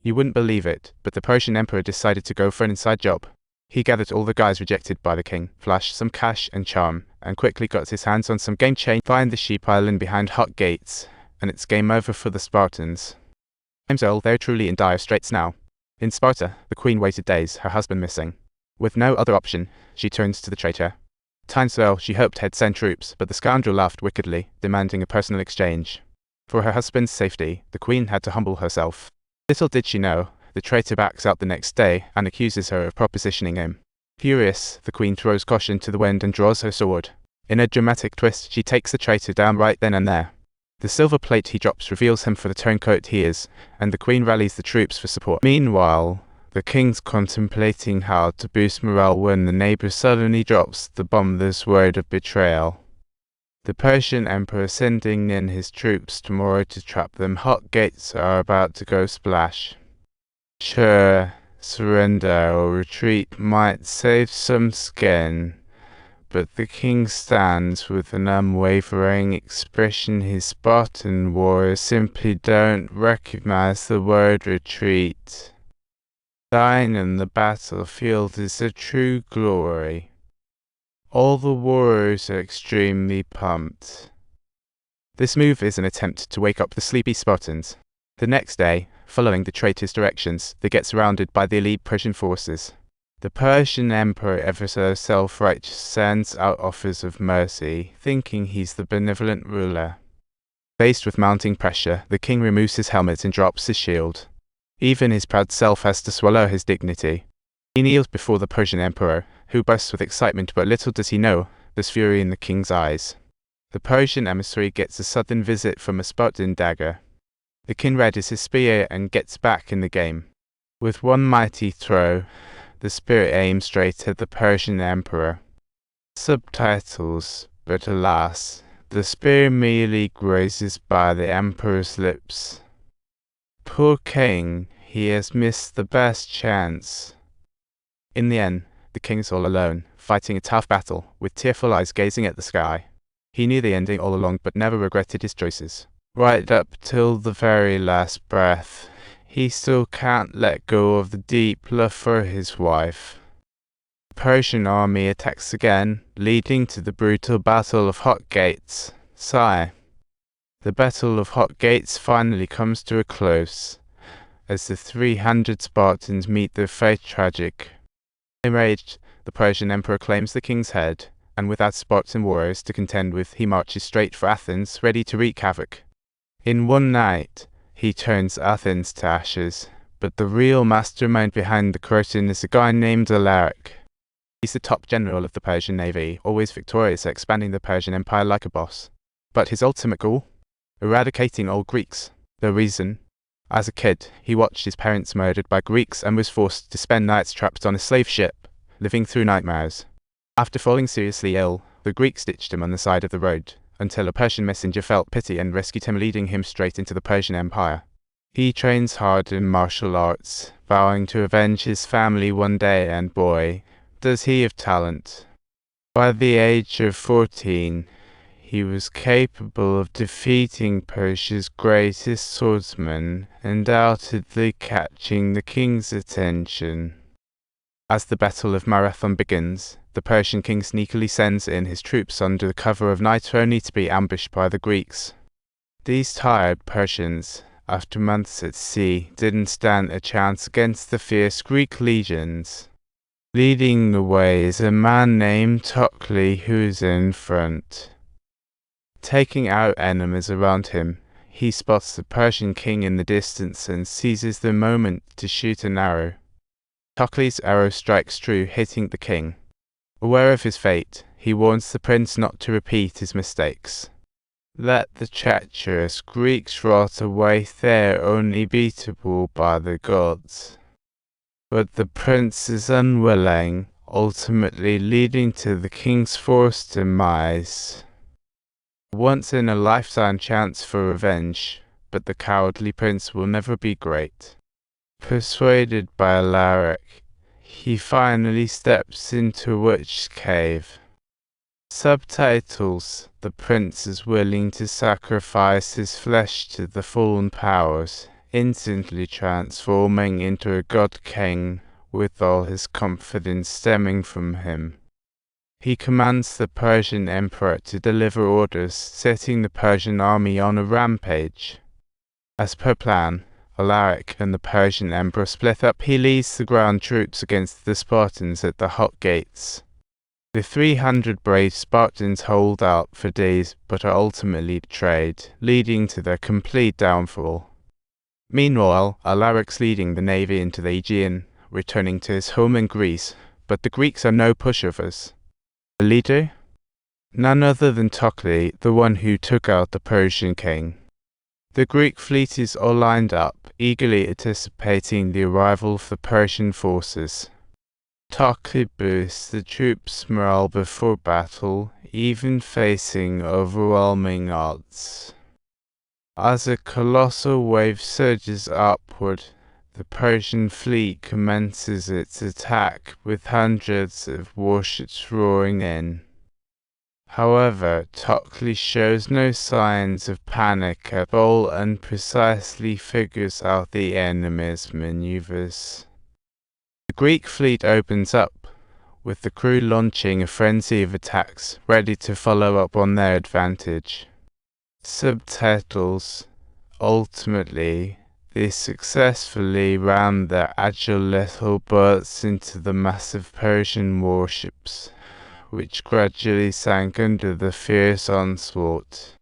You wouldn't believe it, but the Persian emperor decided to go for an inside job. He gathered all the guys rejected by the king, flashed some cash and charm, and quickly got his hands on some game chain. Find the sheep island behind hot gates, and it's game over for the Spartans. They're truly in dire straits now. In Sparta, the queen waited days, her husband missing. With no other option, she turns to the traitor. Times well, she hoped he'd send troops, but the scoundrel laughed wickedly, demanding a personal exchange. For her husband's safety, the queen had to humble herself. Little did she know, the traitor backs out the next day and accuses her of propositioning him. Furious, the queen throws caution to the wind and draws her sword. In a dramatic twist, she takes the traitor down right then and there. The silver plate he drops reveals him for the turncoat he is, and the queen rallies the troops for support. Meanwhile, the king's contemplating how to boost morale when the neighbor suddenly drops the bomb, this word of betrayal. The Persian emperor sending in his troops tomorrow to trap them. Hot gates are about to go splash. Sure, surrender or retreat might save some skin, but the king stands with an unwavering expression. His Spartan warriors simply don't recognize the word retreat. Dying in the battlefield is a true glory. All the warriors are extremely pumped. This move is an attempt to wake up the sleepy Spartans. The next day, following the traitor's directions, they get surrounded by the elite Persian forces. The Persian emperor, ever so self-righteous, sends out offers of mercy, thinking he's the benevolent ruler. Faced with mounting pressure, the king removes his helmet and drops his shield. Even his proud self has to swallow his dignity. He kneels before the Persian emperor, who bursts with excitement, but little does he know, there's fury in the king's eyes. The Persian emissary gets a sudden visit from a Spartan dagger. The king readies his spear and gets back in the game. With one mighty throw, the spear aims straight at the Persian emperor. Subtitles, but alas, the spear merely grazes by the emperor's lips. Poor king, he has missed the best chance. In the end, the king's all alone, fighting a tough battle, with tearful eyes gazing at the sky. He knew the ending all along, but never regretted his choices. Right up till the very last breath, he still can't let go of the deep love for his wife. The Persian army attacks again, leading to the brutal Battle of Hot Gates. Sigh. The Battle of Hot Gates finally comes to a close, as the 300 Spartans meet their fate tragic. Enraged, the Persian emperor claims the king's head, and without Spartan warriors to contend with, he marches straight for Athens, ready to wreak havoc. In one night, he turns Athens to ashes, but the real mastermind behind the curtain is a guy named Alaric. He's the top general of the Persian navy, always victorious at expanding the Persian empire like a boss. But his ultimate goal? Eradicating all Greeks. The reason? As a kid, he watched his parents murdered by Greeks and was forced to spend nights trapped on a slave ship, living through nightmares. After falling seriously ill, the Greeks ditched him on the side of the road, until a Persian messenger felt pity and rescued him, leading him straight into the Persian Empire. He trains hard in martial arts, vowing to avenge his family one day, and boy, does he have talent. By the age of 14, he was capable of defeating Persia's greatest swordsman, undoubtedly catching the king's attention. As the Battle of Marathon begins, the Persian king sneakily sends in his troops under the cover of night, only to be ambushed by the Greeks. These tired Persians, after months at sea, didn't stand a chance against the fierce Greek legions. Leading the way is a man named Thermopylae, who's in front. Taking out enemies around him, he spots the Persian king in the distance and seizes the moment to shoot an arrow. Thermopylae's arrow strikes true, hitting the king. Aware of his fate, he warns the prince not to repeat his mistakes. Let the treacherous Greeks rot away, they're only beatable by the gods. But the prince is unwilling, ultimately leading to the king's forced demise. Once in a lifetime chance for revenge, but the cowardly prince will never be great. Persuaded by Alaric, he finally steps into a witch's cave. Subtitles: the prince is willing to sacrifice his flesh to the fallen powers, instantly transforming into a god king with all his confidence stemming from him. He commands the Persian emperor to deliver orders, setting the Persian army on a rampage. As per plan, Alaric and the Persian emperor split up. He leads the ground troops against the Spartans at the hot gates. The 300 brave Spartans hold out for days but are ultimately betrayed, leading to their complete downfall. Meanwhile, Alaric's leading the navy into the Aegean, returning to his home in Greece, but the Greeks are no pushovers. The leader? None other than Thermopylae, the one who took out the Persian king. The Greek fleet is all lined up, eagerly anticipating the arrival of the Persian forces. Thermopylae boosts the troops' morale before battle, even facing overwhelming odds. As a colossal wave surges upward, the Persian fleet commences its attack with hundreds of warships roaring in. However, Thermopylae shows no signs of panic at all and precisely figures out the enemy's maneuvers. The Greek fleet opens up, with the crew launching a frenzy of attacks, ready to follow up on their advantage. Subtitles. Ultimately, they successfully rammed their agile little boats into the massive Persian warships, which gradually sank under the fierce onslaught.